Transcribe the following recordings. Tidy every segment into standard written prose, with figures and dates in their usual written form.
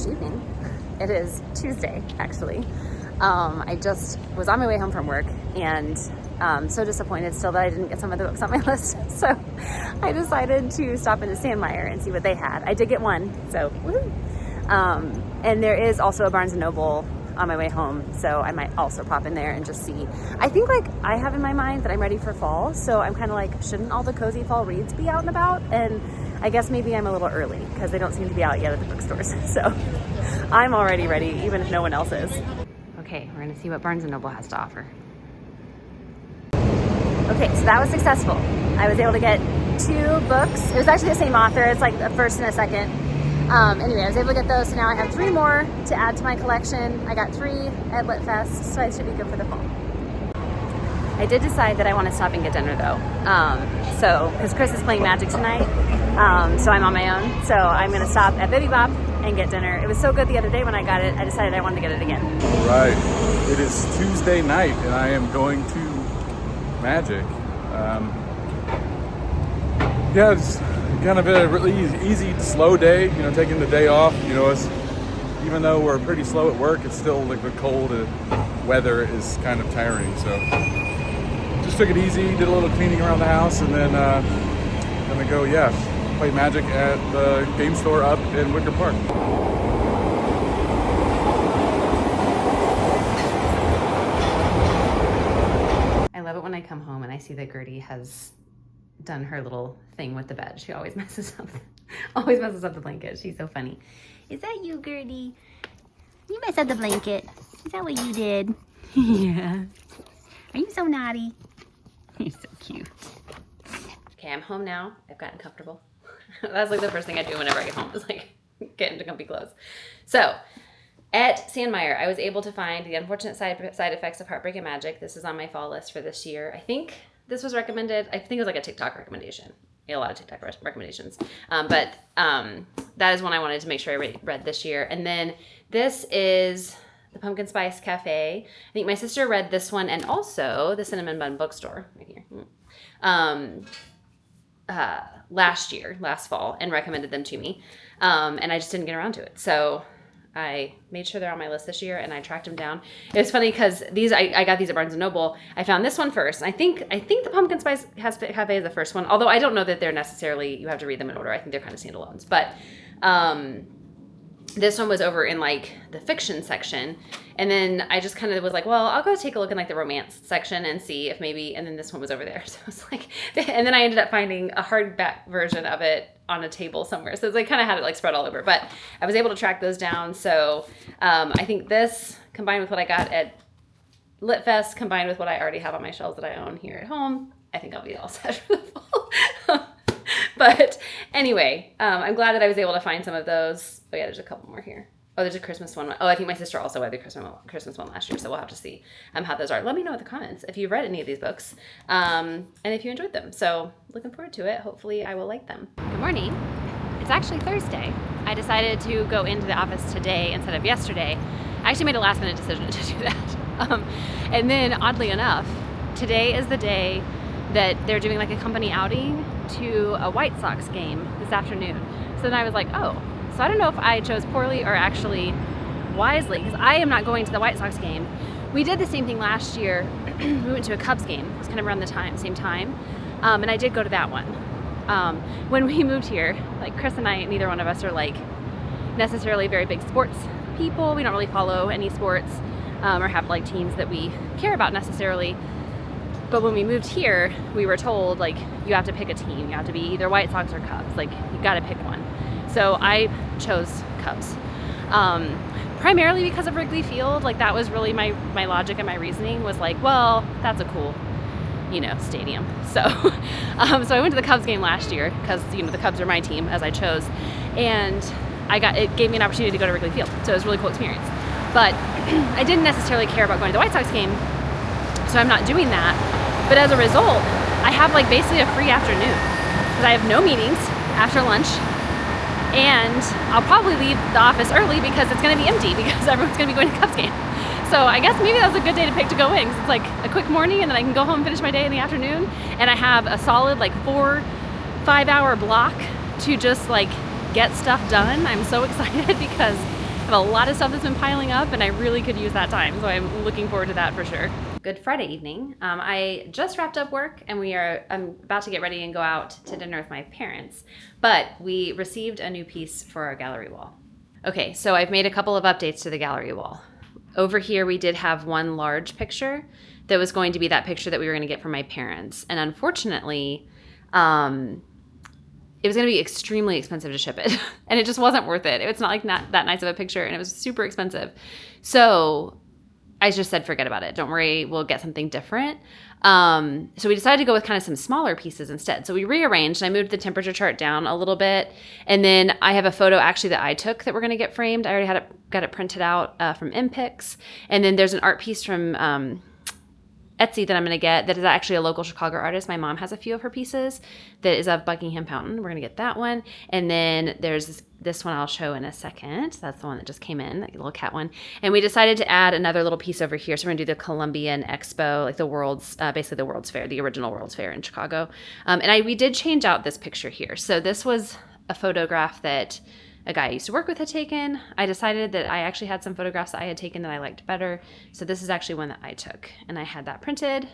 evening. It is Tuesday, actually. I just was on my way home from work and so disappointed still that I didn't get some of the books on my list. So I decided to stop into Sandmeyer and see what they had. I did get one, so woohoo! And there is also a Barnes & Noble on my way home, so I might also pop in there and just see. I think like I have in my mind that I'm ready for fall, so I'm kind of like, shouldn't all the cozy fall reads be out and about? And I guess maybe I'm a little early because they don't seem to be out yet at the bookstores. So I'm already ready, even if no one else is. Okay, we're gonna see what Barnes & Noble has to offer. Okay, so that was successful. I was able to get 2 books. It was actually the same author. It's like the first and a second. Anyway, I was able to get those, so now I have 3 more to add to my collection. I got 3 at Litfest, so I should be good for the fall. I did decide that I want to stop and get dinner though. Because Chris is playing Magic tonight, so I'm on my own. So I'm gonna stop at Bibby Bop and get dinner. It was so good the other day when I got it, I decided I wanted to get it again. All right, it is Tuesday night and I am going to Magic. Yeah, it's kind of a really easy, slow day, you know, taking the day off. You know, even though we're pretty slow at work, it's still like the cold weather is kind of tiring. So just took it easy, did a little cleaning around the house, and then gonna go, play Magic at the game store up in Wicker Park. I love it when I come home and I see that Gertie has done her little thing with the bed. She always messes up the blanket. She's so funny. Is that you, Gertie? You messed up the blanket. Is that what you did? Yeah. Are you so naughty? You're so cute. Okay, I'm home now. I've gotten comfortable. That's like the first thing I do whenever I get home is like get into comfy clothes. So at Sandmeyer, I was able to find The Unfortunate Side Effects of Heartbreak and Magic. This is on my fall list for this year. I think this was recommended. I think it was like a TikTok recommendation. A lot of TikTok recommendations. But that is one I wanted to make sure I read this year. And then this is The Pumpkin Spice Cafe. I think my sister read this one and also The Cinnamon Bun Bookstore right here. Last fall, and recommended them to me. And I just didn't get around to it. So I made sure they're on my list this year and I tracked them down. It was funny because I got these at Barnes & Noble. I found this one first. I think the Pumpkin Spice Cafe is the first one, although I don't know that they're necessarily, you have to read them in order. I think they're kind of standalones. But this one was over in like the fiction section. And then I just kind of was like, well, I'll go take a look in like the romance section and see if maybe, and then this one was over there. So I was like, and then I ended up finding a hardback version of it on a table somewhere. So I kind of had it like spread all over, but I was able to track those down. So I think this combined with what I got at Litfest, combined with what I already have on my shelves that I own here at home, I think I'll be all set for the fall. But anyway, I'm glad that I was able to find some of those. Oh yeah, there's a couple more here. Oh, there's a Christmas one. Oh, I think my sister also had the Christmas one last year, so we'll have to see how those are. Let me know in the comments if you've read any of these books and if you enjoyed them. So looking forward to it. Hopefully I will like them. Good morning. It's actually Thursday. I decided to go into the office today instead of yesterday. I actually made a last minute decision to do that. And then oddly enough, today is the day that they're doing like a company outing to a White Sox game this afternoon. So then I was like, oh. So I don't know if I chose poorly or actually wisely, because I am not going to the White Sox game. We did the same thing last year. We went to a Cubs game. It was kind of around the same time. And I did go to that one. When we moved here, like Chris and I, neither one of us are like necessarily very big sports people. We don't really follow any sports or have like teams that we care about necessarily. But when we moved here, we were told like, you have to pick a team. You have to be either White Sox or Cubs. Like you got to pick one. So I chose Cubs, primarily because of Wrigley Field. Like that was really my logic and my reasoning was like, well, that's a cool, stadium. So, so I went to the Cubs game last year because, the Cubs are my team as I chose. And it gave me an opportunity to go to Wrigley Field. So it was a really cool experience. But I didn't necessarily care about going to the White Sox game. So I'm not doing that. But as a result, I have like basically a free afternoon because I have no meetings after lunch. And I'll probably leave the office early because it's going to be empty because everyone's going to be going to Cubs game. So I guess maybe that was a good day to pick to go in because it's like a quick morning and then I can go home and finish my day in the afternoon. And I have a solid like 4-5 hour block to just like get stuff done. I'm so excited because a lot of stuff that's been piling up, and I really could use that time, so I'm looking forward to that for sure. Good Friday evening. I just wrapped up work, and I'm about to get ready and go out to dinner with my parents, but we received a new piece for our gallery wall. Okay, so I've made a couple of updates to the gallery wall. Over here, we did have one large picture that was going to be that picture that we were going to get from my parents, and unfortunately, it was going to be extremely expensive to ship it, and it just wasn't worth it. It's not that nice of a picture, and it was super expensive. So I just said, forget about it. Don't worry, we'll get something different. So we decided to go with kind of some smaller pieces instead. So we rearranged, and I moved the temperature chart down a little bit. And then I have a photo actually that I took that we're going to get framed. I already got it printed out from MPix. And then there's an art piece from Etsy that I'm going to get that is actually a local Chicago artist. My mom has a few of her pieces that is of Buckingham Fountain. We're going to get that one. And then there's this one I'll show in a second. That's the one that just came in, that little cat one. And we decided to add another little piece over here. So we're going to do the Columbian Expo, like the world's, basically the World's Fair, the original World's Fair in Chicago. And we did change out this picture here. So this was a photograph that a guy I used to work with had taken. I decided that I actually had some photographs that I had taken that I liked better. So this is actually one that I took, and I had that printed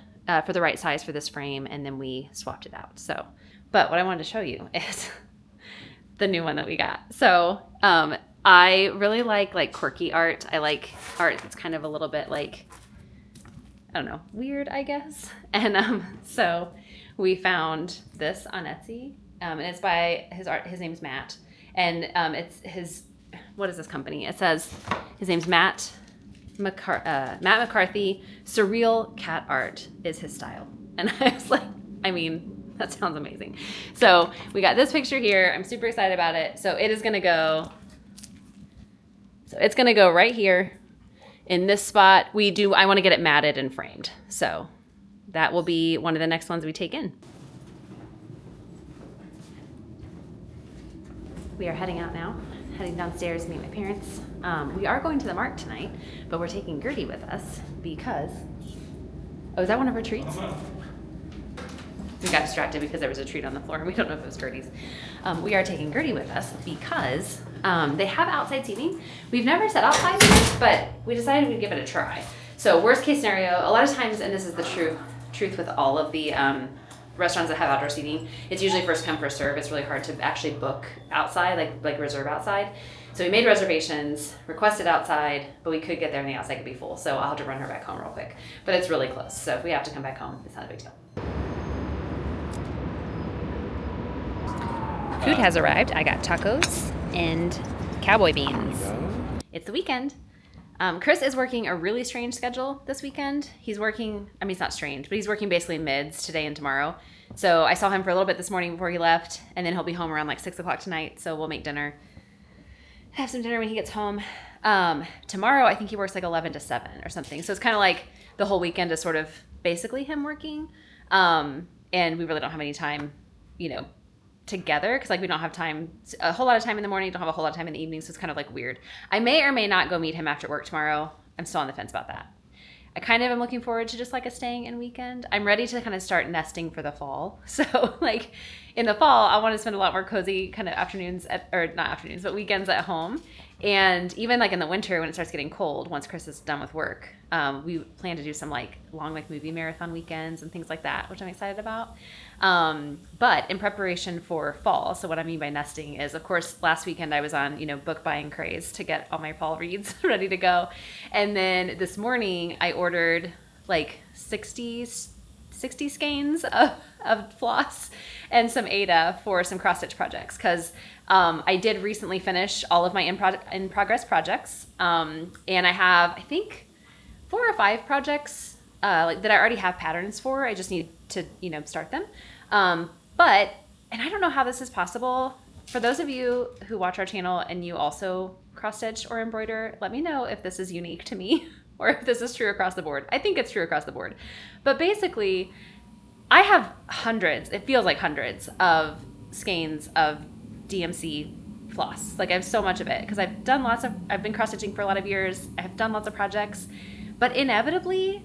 for the right size for this frame, and then we swapped it out. So, but what I wanted to show you is the new one that we got. So I really like quirky art. I like art that's kind of a little bit like, I don't know, weird, I guess. And so we found this on Etsy, and it's by his name's Matt. And it's his, what is this company? It says his name's Matt McCarthy. Surreal cat art is his style. And I was like, I mean, that sounds amazing. So we got this picture here. I'm super excited about it. So it's going to go right here in this spot. I want to get it matted and framed. So that will be one of the next ones we take in. We are heading out now, heading downstairs to meet my parents. We are going to the Mark tonight, but we're taking Gertie with us because, is that one of her treats? We got distracted because there was a treat on the floor, and we don't know if it was Gertie's. We are taking Gertie with us because they have outside seating. We've never sat outside, but we decided we'd give it a try. So worst case scenario, a lot of times, and this is the truth with all of the restaurants that have outdoor seating, it's usually first come first serve. It's really hard to actually book outside, like reserve outside. So we made reservations, requested outside, but we could get there and the outside could be full. So I'll have to run her back home real quick. But it's really close. So if we have to come back home, it's not a big deal. Food has arrived. I got tacos and cowboy beans. It's the weekend. Chris is working a really strange schedule this weekend. He's working, it's not strange, but he's working basically mids today and tomorrow. So I saw him for a little bit this morning before he left, and then he'll be home around like 6 o'clock tonight. So we'll make dinner, have some dinner when he gets home. Tomorrow, I think he works like 11 to 7 or something. So it's kind of like the whole weekend is sort of basically him working. And we really don't have any time, together, because like we don't have a whole lot of time in the morning, don't have a whole lot of time in the evening, so it's kind of like weird. I may or may not go meet him after work tomorrow. I'm still on the fence about that. I kind of am looking forward to just like a staying in weekend. I'm ready to kind of start nesting for the fall. So like in the fall, I want to spend a lot more cozy kind of weekends at home. And even like in the winter when it starts getting cold, once Chris is done with work, we plan to do some like long movie marathon weekends and things like that, which I'm excited about. But in preparation for fall, so what I mean by nesting is, of course, last weekend I was on, book buying craze to get all my fall reads ready to go. And then this morning I ordered like 60 skeins of floss and some Ada for some cross stitch projects, because I did recently finish all of my in progress projects, and I have, I think, 4 or 5 projects that I already have patterns for. I just need to start them, and I don't know how this is possible. For those of you who watch our channel and you also cross stitch or embroider, let me know if this is unique to me or if this is true across the board. I think it's true across the board, but basically I have hundreds, it feels like hundreds of skeins of DMC floss. Like I have so much of it because I've been cross stitching for a lot of years. I have done lots of projects, but inevitably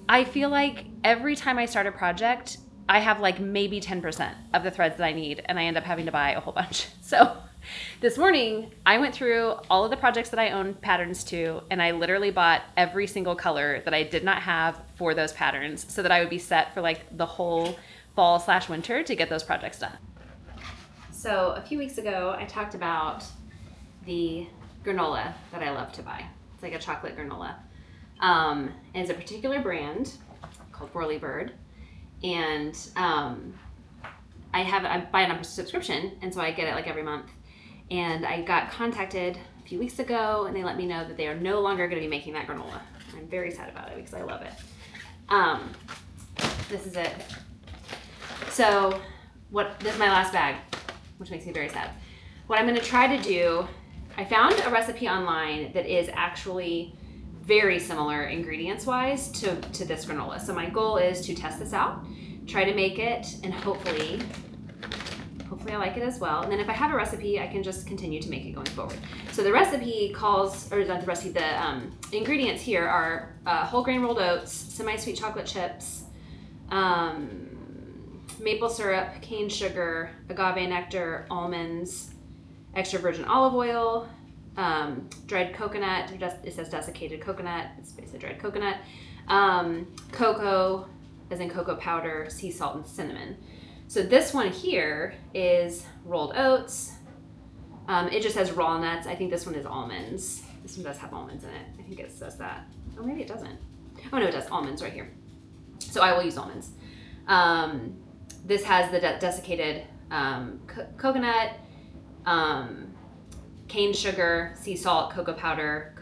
I feel like every time I start a project, I have like maybe 10% of the threads that I need, and I end up having to buy a whole bunch. So This morning, I went through all of the projects that I own patterns to, and I literally bought every single color that I did not have for those patterns so that I would be set for like the whole fall/winter to get those projects done. So a few weeks ago, I talked about the granola that I love to buy. It's like a chocolate granola. And it's a particular brand called Whirly Bird. And I buy it on a subscription, and so I get it like every month. And I got contacted a few weeks ago, and they let me know that they are no longer going to be making that granola. I'm very sad about it because I love it. This is it. So this is my last bag, which makes me very sad. What I'm going to try to do, I found a recipe online that is actually very similar ingredients-wise to this granola. So my goal is to test this out, try to make it, and hopefully I like it as well. And then if I have a recipe, I can just continue to make it going forward. So the recipe the ingredients here are whole grain rolled oats, semi-sweet chocolate chips, maple syrup, cane sugar, agave nectar, almonds, extra virgin olive oil, dried coconut. It says desiccated coconut. It's basically dried coconut. Cocoa, as in cocoa powder, sea salt, and cinnamon. So this one here is rolled oats. It just has raw nuts. I think this one is almonds. This one does have almonds in it. I think it says that. Oh, maybe it doesn't. Oh no, it does. Almonds right here. So I will use almonds. This has the desiccated coconut, cane sugar, sea salt, cocoa powder.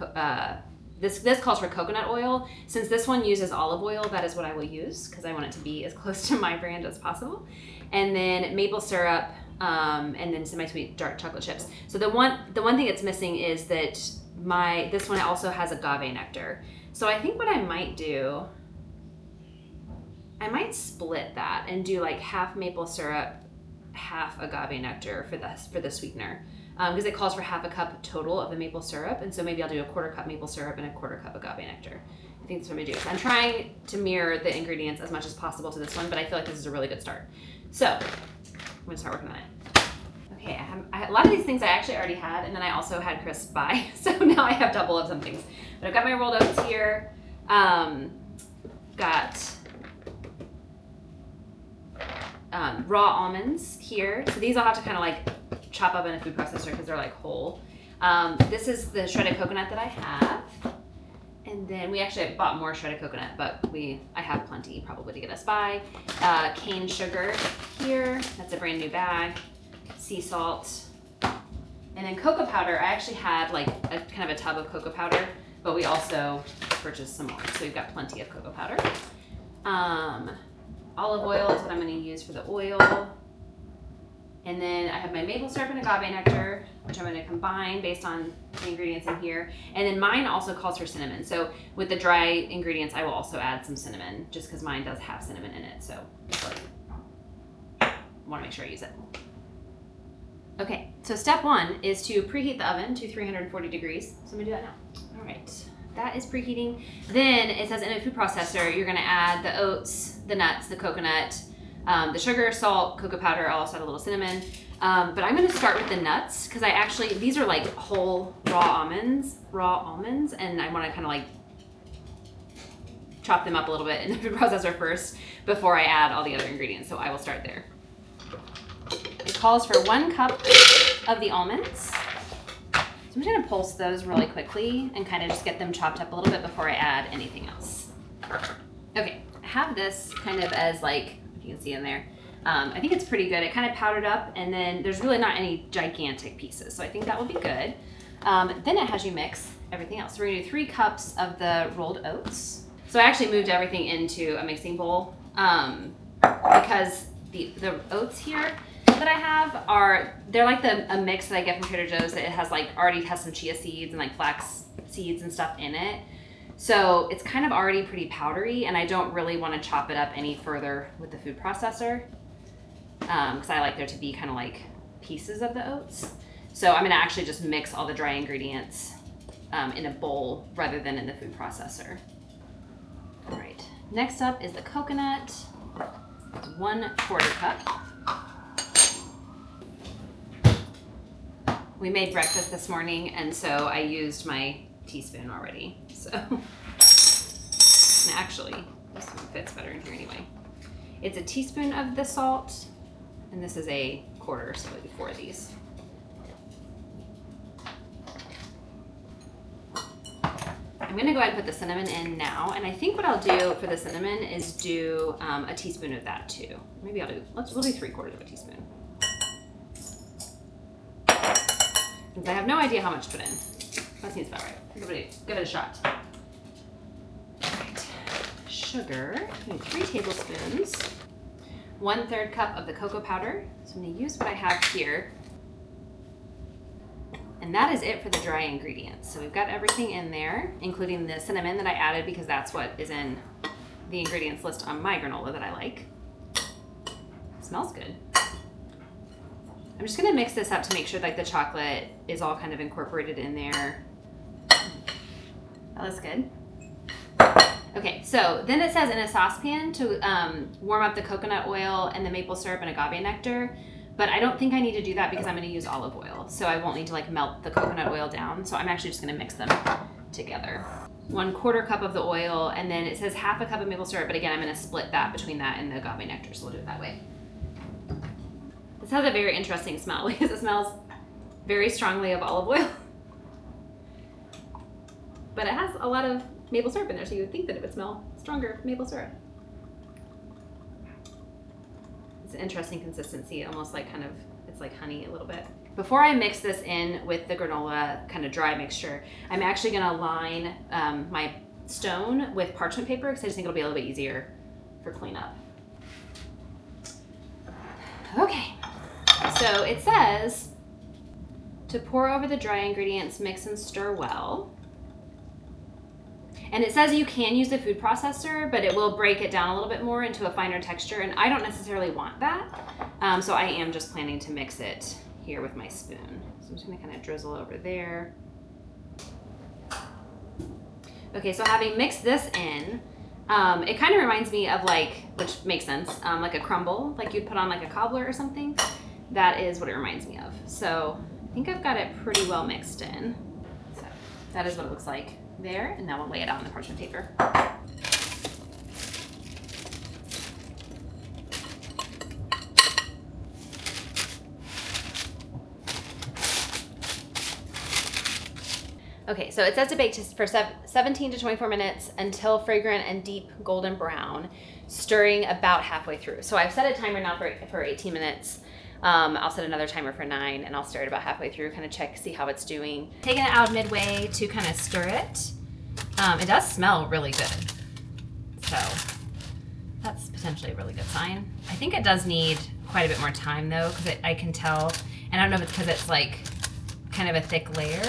This calls for coconut oil. Since this one uses olive oil, that is what I will use because I want it to be as close to my brand as possible. And then maple syrup, and then semi-sweet dark chocolate chips. So the one thing it's missing is that this one also has agave nectar. So I think what I might do, I might split that and do like half maple syrup, half agave nectar for the sweetener. Because it calls for half a cup total of the maple syrup, and so maybe I'll do a 1/4 cup maple syrup and a 1/4 cup agave nectar. I think that's what I'm gonna do. So I'm trying to mirror the ingredients as much as possible to this one, but I feel like this is a really good start. So I'm gonna start working on it. Okay, a lot of these things I actually already had, and then I also had Chris buy, so now I have double of some things. But I've got my rolled oats here. Got raw almonds here. So these I'll have to kind of like chop up in a food processor because they're like whole. This is the shredded coconut that I have. And then we actually bought more shredded coconut, but I have plenty probably to get us by. Cane sugar here. That's a brand new bag. Sea salt. And then cocoa powder. I actually had like a kind of a tub of cocoa powder, but we also purchased some more. So we've got plenty of cocoa powder. Olive oil is what I'm going to use for the oil. And then I have my maple syrup and agave nectar, which I'm going to combine based on the ingredients in here. And then mine also calls for cinnamon. So with the dry ingredients, I will also add some cinnamon, just because mine does have cinnamon in it. So I want to make sure I use it. Okay, so step 1 is to preheat the oven to 340 degrees. So I'm going to do that now. All right, that is preheating. Then it says in a food processor, you're going to add the oats, the nuts, the coconut, the sugar, salt, cocoa powder. I'll also add a little cinnamon. But I'm going to start with the nuts because these are like whole raw almonds, and I want to kind of like chop them up a little bit in the food processor first before I add all the other ingredients. So I will start there. It calls for 1 cup of the almonds. So I'm just going to pulse those really quickly and kind of just get them chopped up a little bit before I add anything else. Okay, I have this kind of as like, you can see in there. I think it's pretty good. It kind of powdered up, and then there's really not any gigantic pieces, so I think that will be good. Then it has you mix everything else. So we're gonna do 3 cups of the rolled oats. So I actually moved everything into a mixing bowl because the oats here that I have they're like a mix that I get from Trader Joe's that it has already has some chia seeds and like flax seeds and stuff in it. So it's kind of already pretty powdery, and I don't really want to chop it up any further with the food processor because I like there to be kind of like pieces of the oats. So I'm going to actually just mix all the dry ingredients in a bowl rather than in the food processor. All right, next up is the coconut. It's 1/4 cup. We made breakfast this morning, and so I used my teaspoon already. So, and actually, this one fits better in here anyway. It's a teaspoon of the salt, and this is a quarter, so it'd be 4 of these. I'm gonna go ahead and put the cinnamon in now, and I think what I'll do for the cinnamon is do a teaspoon of that too. Maybe we'll do 3/4 of a teaspoon. Because I have no idea how much to put in. That seems about right. Give it a shot. All right. Sugar, I need 3 tablespoons. 1/3 cup of the cocoa powder. So I'm gonna use what I have here. And that is it for the dry ingredients. So we've got everything in there, including the cinnamon that I added because that's what is in the ingredients list on my granola that I like. It smells good. I'm just gonna mix this up to make sure like the chocolate is all kind of incorporated in there. That looks good. Okay, so then it says in a saucepan to warm up the coconut oil and the maple syrup and agave nectar. But I don't think I need to do that because I'm going to use olive oil. So I won't need to like melt the coconut oil down. So I'm actually just going to mix them together. 1/4 cup of the oil, and then it says 1/2 cup of maple syrup. But again, I'm going to split that between that and the agave nectar. So we'll do it that way. This has a very interesting smell because it smells very strongly of olive oil. But it has a lot of maple syrup in there. So you would think that it would smell stronger maple syrup. It's an interesting consistency, almost like kind of, it's like honey a little bit. Before I mix this in with the granola kind of dry mixture, I'm actually gonna line my stone with parchment paper because I just think it'll be a little bit easier for cleanup. Okay, so it says to pour over the dry ingredients, mix and stir well. And it says you can use the food processor, but it will break it down a little bit more into a finer texture, and I don't necessarily want that. So I am just planning to mix it here with my spoon. So I'm just gonna kind of drizzle over there. Okay, so having mixed this in, it kind of reminds me of like, which makes sense, like a crumble, like you'd put on like a cobbler or something. That is what it reminds me of. So I think I've got it pretty well mixed in. So that is what it looks like there, and now we'll lay it out on the parchment paper. Okay, so it says to bake for 17 to 24 minutes until fragrant and deep golden brown, stirring about halfway through. So I've set a timer now for 18 minutes. I'll set another timer for 9, and I'll stir it about halfway through, kind of check, see how it's doing. Taking it out midway to kind of stir it. It does smell really good. So that's potentially a really good sign. I think it does need quite a bit more time though, because I can tell, and I don't know if it's because it's like kind of a thick layer,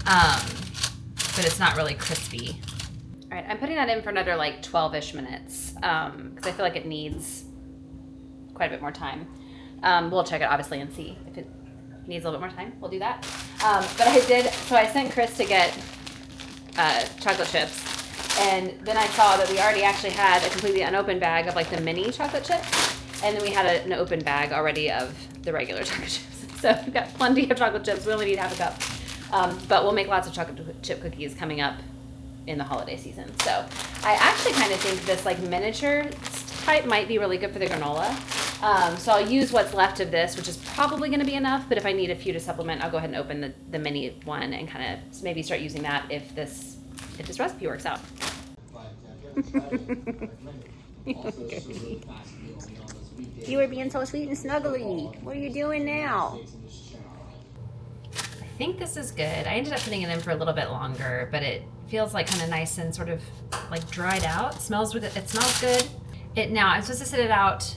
but it's not really crispy. All right, I'm putting that in for another like 12-ish minutes, because I feel like it needs quite a bit more time. We'll check it obviously and see if it needs a little bit more time. We'll do that. But I sent Chris to get chocolate chips, and then I saw that we already actually had a completely unopened bag of like the mini chocolate chips, and then we had an open bag already of the regular chocolate chips. So we've got plenty of chocolate chips. We only need 1/2 cup, but we'll make lots of chocolate chip cookies coming up in the holiday season. So I actually kind of think this like miniature type might be really good for the granola. So I'll use what's left of this, which is probably going to be enough, but if I need a few to supplement, I'll go ahead and open the mini one and kind of maybe start using that if this recipe works out. You were being so sweet and snuggly. What are you doing now? I think this is good. I ended up putting it in for a little bit longer, but it feels like kind of nice and sort of like dried out. It smells good. Now I'm supposed to sit it out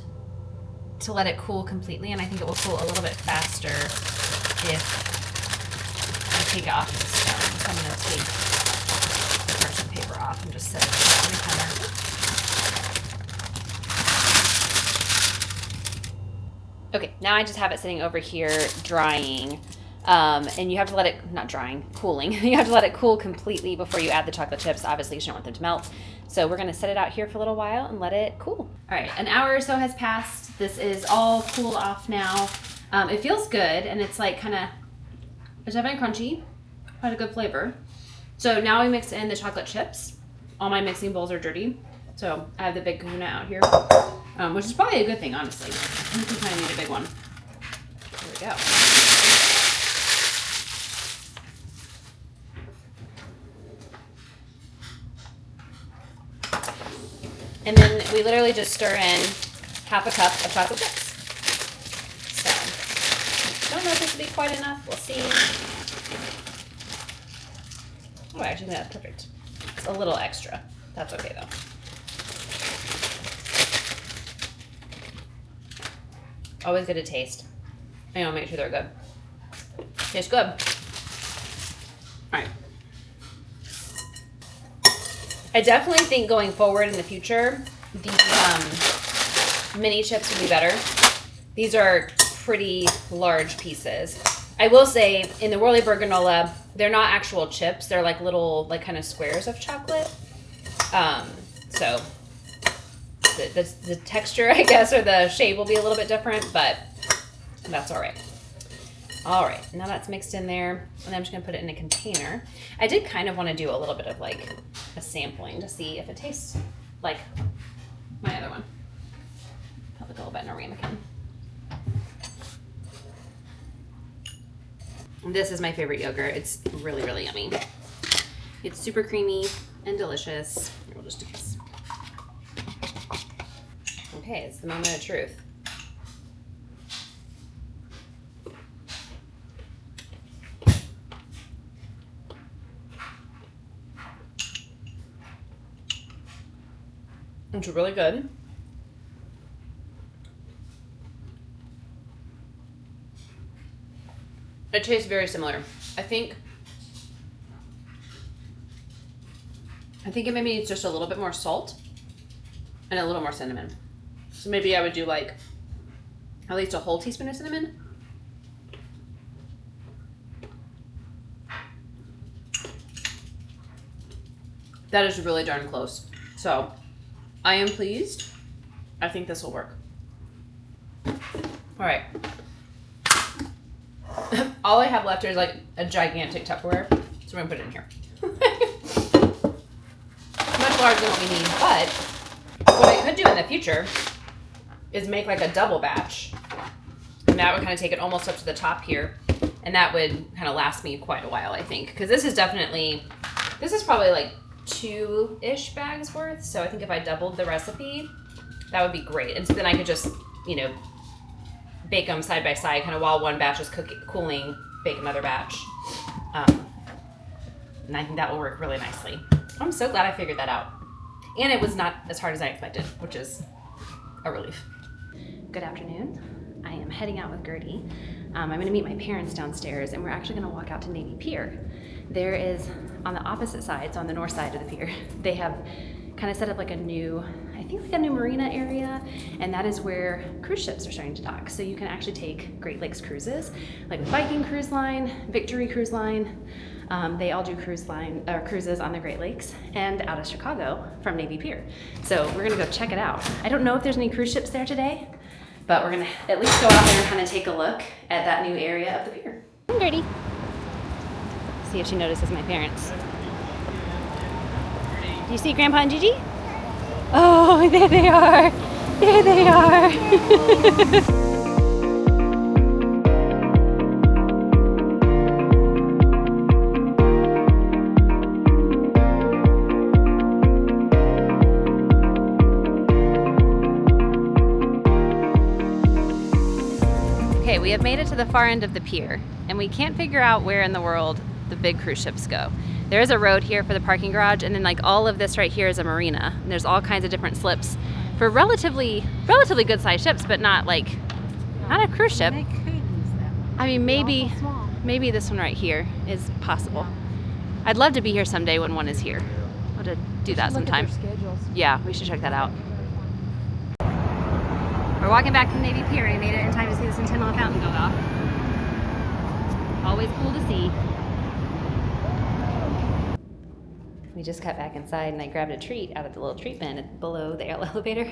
to let it cool completely, and I think it will cool a little bit faster if I take it off the stone. So I'm going to take the parchment paper off and just set it on the counter. Okay, now I just have it sitting over here drying, and you have to let it, cooling. You have to let it cool completely before you add the chocolate chips, obviously because you don't want them to melt. So we're gonna set it out here for a little while and let it cool. All right, an hour or so has passed. This is all cooled off now. It feels good, and it's like kind of It's definitely crunchy. Had a good flavor. So now we mix in the chocolate chips. All my mixing bowls are dirty. So I have the big kahuna out here, which is probably a good thing, honestly. I think we kind of need a big one. Here we go. And then we literally just stir in half a cup of chocolate chips. So, I don't know if this will be quite enough. We'll see. Oh, actually, that's perfect. It's a little extra. That's okay, though. Always good to taste. I want to make sure they're good. Tastes good. All right. I definitely think going forward in the future, the mini chips would be better. These are pretty large pieces. I will say, in the Whirly Bird granola, they're not actual chips. They're like little, like kind of squares of chocolate. So the texture, I guess, or the shape will be a little bit different, but that's all right. All right, now that's mixed in there, and I'm just gonna put it in a container. I did kind of want to do a little bit of like a sampling to see if it tastes like my other one. Put like a little bit in a ramekin. This is my favorite yogurt. It's really, really yummy. It's super creamy and delicious. Here, we'll just do this. Okay, it's the moment of truth. It's really good. It tastes very similar. I think it maybe needs just a little bit more salt and a little more cinnamon. So maybe I would do like at least a whole teaspoon of cinnamon. That is really darn close. So I am pleased. I think this will work. All right. All I have left here is like a gigantic Tupperware, so we're gonna put it in here. Much larger than what we need, but what I could do in the future is make like a double batch, and that would kind of take it almost up to the top here, and that would kind of last me quite a while, I think, because this is probably like 2-ish bags worth. So I think if I doubled the recipe, that would be great, and so then I could just, you know, bake them side by side, kind of while one batch is cooling, bake another batch. And I think that will work really nicely. I'm so glad I figured that out. And it was not as hard as I expected, which is a relief. Good afternoon. I am heading out with Gertie. I'm going to meet my parents downstairs, and we're actually going to walk out to Navy Pier. There is, on the opposite side, so on the north side of the pier, they have kind of set up like a new marina area, and that is where cruise ships are starting to dock. So you can actually take Great Lakes cruises, like the Viking Cruise Line, Victory Cruise Line. They all do cruises on the Great Lakes and out of Chicago from Navy Pier. So we're gonna go check it out. I don't know if there's any cruise ships there today, but we're gonna at least go out there and kind of take a look at that new area of the pier. I'm Gertie. See if she notices my parents. Do you see Grandpa and Gigi? Oh, there they are. There they are. Okay, we have made it to the far end of the pier, and we can't figure out where in the world the big cruise ships go. There is a road here for the parking garage, and then like all of this right here is a marina. And there's all kinds of different slips for relatively good sized ships, but not a cruise ship. They could use them. I mean, maybe this one right here is possible. I'd love to be here someday when one is here. I'll have to do that sometime. Yeah, we should check that out. We're walking back from Navy Pier, and we made it in time to see the Centennial Fountain go off. Always cool to see. We just got back inside, and I grabbed a treat out of the little treat bin below the elevator,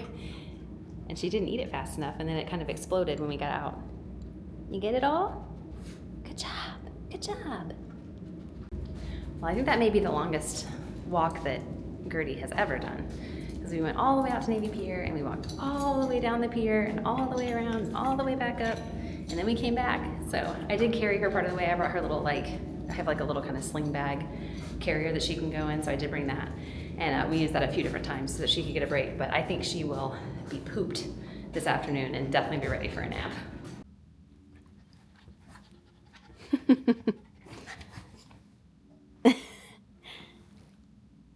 and she didn't eat it fast enough, and then it kind of exploded when we got out. You get it all? Good job. Good job. Well, I think that may be the longest walk that Gertie has ever done. Because we went all the way out to Navy Pier and we walked all the way down the pier and all the way around and all the way back up. And then we came back. So I did carry her part of the way. I brought her little I have like a little kind of sling bag carrier that she can go in. So I did bring that. And we used that a few different times so that she could get a break. But I think she will be pooped this afternoon and definitely be ready for a nap.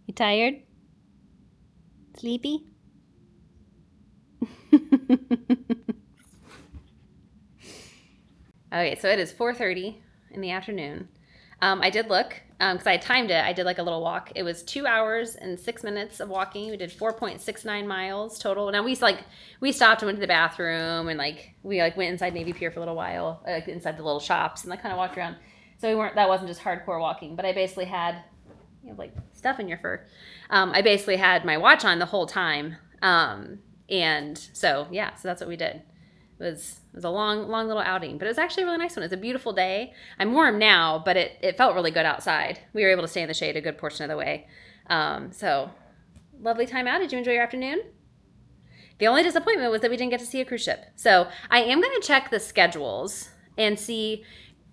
You tired? Sleepy? Okay, so it is 4:30 in the afternoon. I did look, because I timed it. I did like a little walk. It was 2 hours and 6 minutes of walking. We did 4.69 miles total. Now we stopped and went to the bathroom and we went inside Navy Pier for a little while, inside the little shops and kind of walked around. So that wasn't just hardcore walking, but I basically had, you have like stuff in your fur. I basically had my watch on the whole time. And so that's what we did. It was a long little outing, but it was actually a really nice one. It's a beautiful day. I'm warm now, but it felt really good outside. We were able to stay in the shade a good portion of the way. So lovely time out. Did you enjoy your afternoon? The only disappointment was that we didn't get to see a cruise ship. So I am going to check the schedules and see.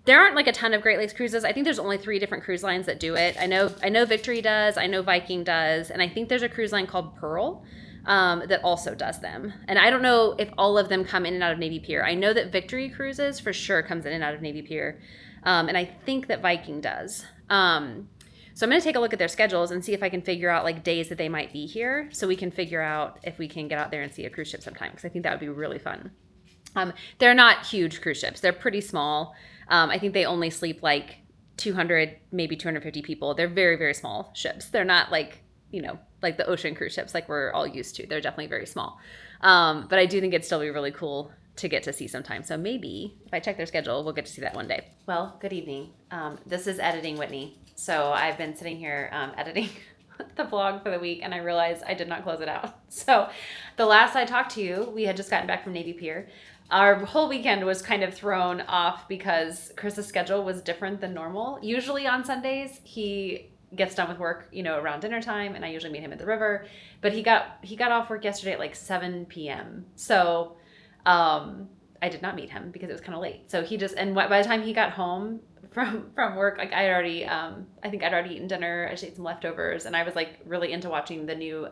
There aren't like a ton of Great Lakes cruises. I think there's only 3 different cruise lines that do it. I know Victory does. I know Viking does. And I think there's a cruise line called Pearl that also does them. And I don't know if all of them come in and out of Navy Pier. I know that Victory Cruises for sure comes in and out of Navy Pier. And I think that Viking does. So I'm going to take a look at their schedules and see if I can figure out like days that they might be here so we can figure out if we can get out there and see a cruise ship sometime, because I think that would be really fun. They're not huge cruise ships. They're pretty small. I think they only sleep like 200, maybe 250 people. They're very, very small ships. They're not like the ocean cruise ships like we're all used to. They're definitely very small. But I do think it'd still be really cool to get to see sometime. So maybe if I check their schedule, we'll get to see that one day. Well, good evening. This is Editing Whitney. So I've been sitting here editing the vlog for the week, and I realized I did not close it out. So the last I talked to you, we had just gotten back from Navy Pier. Our whole weekend was kind of thrown off because Chris's schedule was different than normal. Usually on Sundays, he gets done with work, around dinner time, and I usually meet him at the river. But he got off work yesterday at like 7 p.m. So I did not meet him because it was kind of late. So by the time he got home from work, like I think I'd already eaten dinner. I just ate some leftovers, and I was like really into watching the new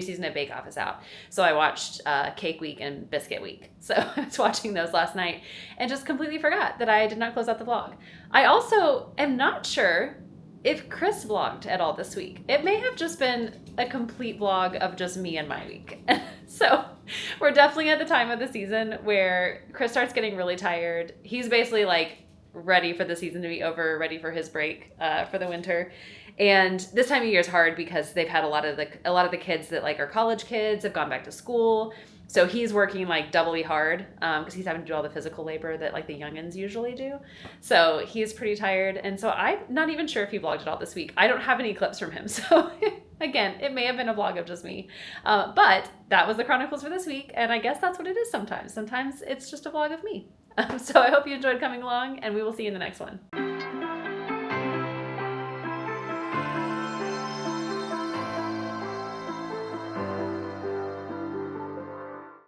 season of Bake Off is out. So I watched Cake Week and Biscuit Week. So I was watching those last night and just completely forgot that I did not close out the vlog. I also am not sure if Chris vlogged at all this week. It may have just been a complete vlog of just me and my week. So we're definitely at the time of the season where Chris starts getting really tired. He's basically like ready for the season to be over, ready for his break for the winter. And this time of year is hard because they've had a lot of the kids that like are college kids have gone back to school. So he's working like doubly hard because he's having to do all the physical labor that like the youngins usually do. So he's pretty tired. And so I'm not even sure if he vlogged at all this week. I don't have any clips from him. So again, it may have been a vlog of just me. But that was the Chronicles for this week. And I guess that's what it is sometimes. Sometimes it's just a vlog of me. So I hope you enjoyed coming along, and we will see you in the next one.